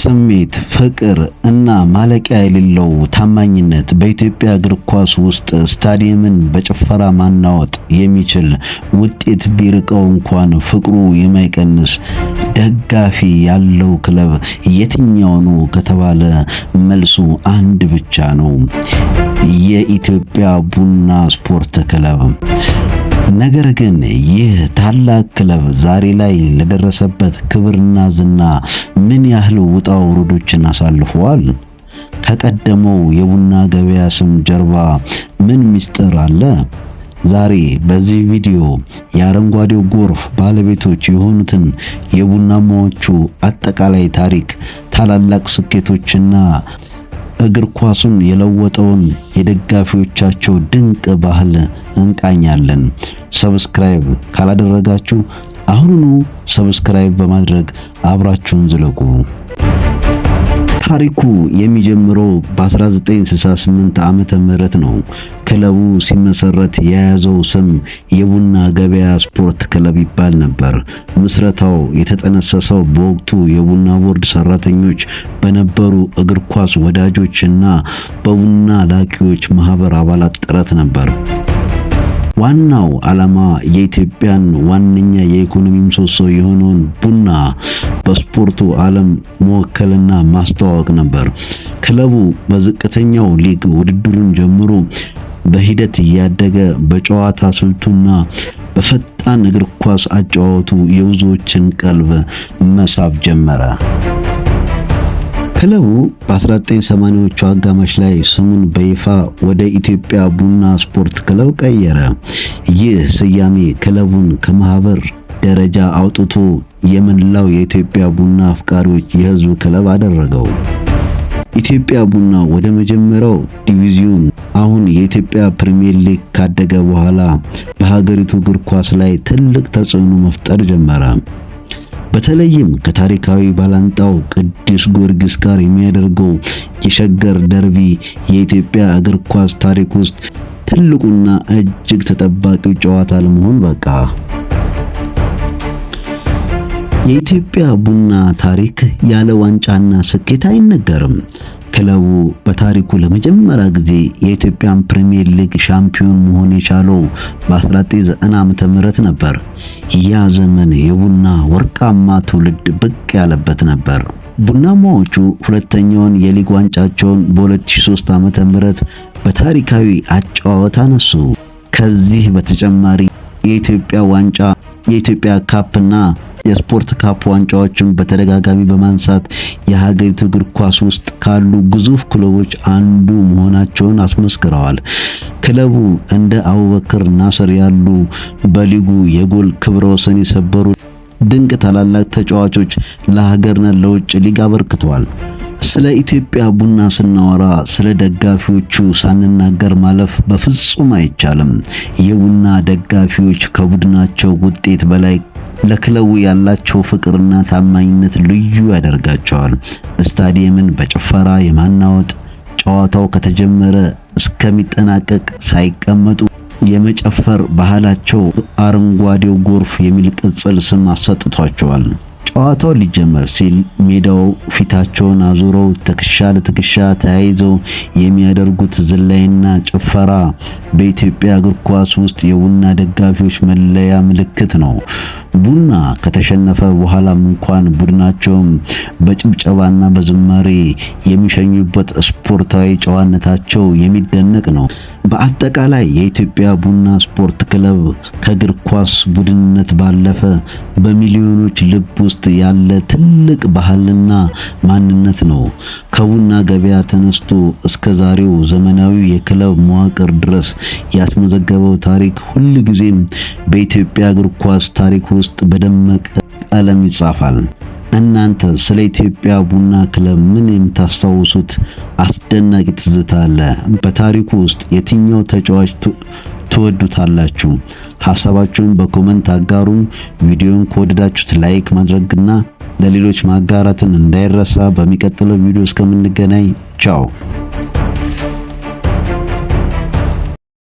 ስሜት፣ ፍቅር እና ማለቂያ የሌለው ታማኝነት በኢትዮጵያ እግር ኳስ ውስጥ ስታዲየምን በጭፈራ ማናወጥ የሚችል ውጤት ቢርቀው እንኳን ፍቅሩ የማይቀንስ ደጋፊ ያለው ክለብ የትኛው ነው ከተባለ መልሱ አንድ ብቻ ነው፤ የኢትዮጵያ ቡና ስፖርት ክለብ። ነገር ግን ይህ ታላቅ ክለብ ዛሬ ላይ ለደረሰበት ክብርና ዝና ምን ያህል ውጣ ውረዶችን አሳልፈዋል? ከቀደመው የቡና ገበያ ስም ጀርባ ምን ምስጢር አለ? ዛሬ በዚህ ቪዲዮ የአረንጓዴው ጎርፍ ባለቤቶች የሆኑትን የቡናማዎቹ አጠቃላይ ታሪክ፣ ታላላቅ ስኬቶችና እግር ኳሱን የለወጠውን የደጋፊዎቻቸው ድንቅ ባህል እንቃኛለን። ሰብስክራይብ ካላደረጋችሁ አሁኑኑ ሰብስክራይብ በማድረግ አብራችሁን ዝለቁ። ታሪኩ የሚጀምረው በ1968 ዓመተ ምህረት ነው። ክለቡ ሲመሰረት የያዘው ስም የቡና ገበያ ስፖርት ክለብ ይባል ነበር። ምስረታው የተጠነሰሰው በወቅቱ የቡና ቦርድ ሰራተኞች በነበሩ እግር ኳስ ወዳጆችና በቡና ላኪዎች ማህበር አባላት ጥረት ነበር። ዋናው ዓላማ የኢትዮጵያን ዋነኛ የኢኮኖሚ ምሰሶ የሆነውን ቡና በስፖርቱ ዓለም መወከልና ማስተዋወቅ ነበር። ክለቡ በዝቅተኛው ሊግ ውድድሩን ጀምሮ በሂደት እያደገ በጨዋታ ስልቱና በፈጣን እግር ኳስ አጨዋወቱ የብዙዎችን ቀልብ መሳብ ጀመረ። ክለቡ በ1980ዎቹ አጋማሽ ላይ ስሙን በይፋ ወደ ኢትዮጵያ ቡና ስፖርት ክለብ ቀየረ። ይህ ስያሜ ክለቡን ከማህበር ደረጃ አውጥቶ የመላው የኢትዮጵያ ቡና አፍቃሪዎች የህዝብ ክለብ አደረገው። ኢትዮጵያ ቡና ወደ መጀመሪያው ዲቪዚዮን አሁን የኢትዮጵያ ፕሪሚየር ሊግ ካደገ በኋላ በሀገሪቱ እግር ኳስ ላይ ትልቅ ተጽዕኖ መፍጠር ጀመረ። በተለይም ከታሪካዊ ባላንጣው ቅዱስ ጊዮርጊስ ጋር የሚያደርገው የሸገር ደርቢ የኢትዮጵያ እግር ኳስ ታሪክ ውስጥ ትልቁና እጅግ ተጠባቂው ጨዋታ ለመሆን በቃ። የኢትዮጵያ ቡና ታሪክ ያለ ዋንጫና ስኬት አይነገርም። ክለቡ በታሪኩ ለመጀመሪያ ጊዜ የኢትዮጵያን ፕሪሚየር ሊግ ሻምፒዮን መሆን የቻለው በ1990 ዓመተ ምህረት ነበር። ያ ዘመን የቡና ወርቃማ ትውልድ ብቅ ያለበት ነበር። ቡናማዎቹ ሁለተኛውን የሊግ ዋንጫቸውን በ2003 ዓመተ ምህረት በታሪካዊ አጨዋወት አነሱ። ከዚህ በተጨማሪ የኢትዮጵያ ዋንጫ፣ የኢትዮጵያ ካፕና የስፖርት ካፕ ዋንጫዎችን በተደጋጋሚ በማንሳት የሀገሪቱ እግር ኳስ ውስጥ ካሉ ግዙፍ ክለቦች አንዱ መሆናቸውን አስመስክረዋል። ክለቡ እንደ አቡበከር ናስር ያሉ በሊጉ የጎል ክብረ ወሰን የሰበሩ ድንቅ ታላላቅ ተጫዋቾች ለሀገርና ለውጭ ሊግ አበርክተዋል። ስለ ኢትዮጵያ ቡና ስናወራ ስለ ደጋፊዎቹ ሳንናገር ማለፍ በፍጹም አይቻልም። የቡና ደጋፊዎች ከቡድናቸው ውጤት በላይ ለክለቡ ያላቸው ፍቅርና ታማኝነት ልዩ ያደርጋቸዋል። ስታዲየምን በጭፈራ የማናወጥ፣ ጨዋታው ከተጀመረ እስከሚጠናቀቅ ሳይቀመጡ የመጨፈር ባህላቸው አረንጓዴው ጎርፍ የሚል ቅጽል ስም አሰጥቷቸዋል። ጨዋታው ሊጀመር ሲል ሜዳው ፊታቸውን አዙረው ትከሻ ለትከሻ ተያይዘው የሚያደርጉት ዝላይና ጭፈራ በኢትዮጵያ እግር ኳስ ውስጥ የቡና ደጋፊዎች መለያ ምልክት ነው። ቡና ከተሸነፈ በኋላም እንኳን ቡድናቸውን በጭብጨባና በዝማሬ የሚሸኙበት ስፖርታዊ ጨዋነታቸው የሚደነቅ ነው። በአጠቃላይ የኢትዮጵያ ቡና ስፖርት ክለብ ከእግር ኳስ ቡድንነት ባለፈ በሚሊዮኖች ልብ ውስጥ ያለ ትልቅ ባህልና ማንነት ነው። ከቡና ገበያ ተነስቶ እስከ ዛሬው ዘመናዊ የክለብ መዋቅር ድረስ ያስመዘገበው ታሪክ ሁልጊዜም በኢትዮጵያ እግር ኳስ ታሪክ ውስጥ በደመቀ ቀለም ይጻፋል። እናንተ ስለ ኢትዮጵያ ቡና ክለብ ምን የምታስታውሱት አስደናቂ ትዝታ አለ? በታሪኩ ውስጥ የትኛው ተጫዋች ትወዱታላችሁ? ሐሳባችሁን በኮሜንት አጋሩን። ቪዲዮን ከወደዳችሁት ላይክ ማድረግና ለሌሎች ማጋራትን እንዳይረሳ። በሚቀጥለው ቪዲዮ እስከምንገናኝ ቻው።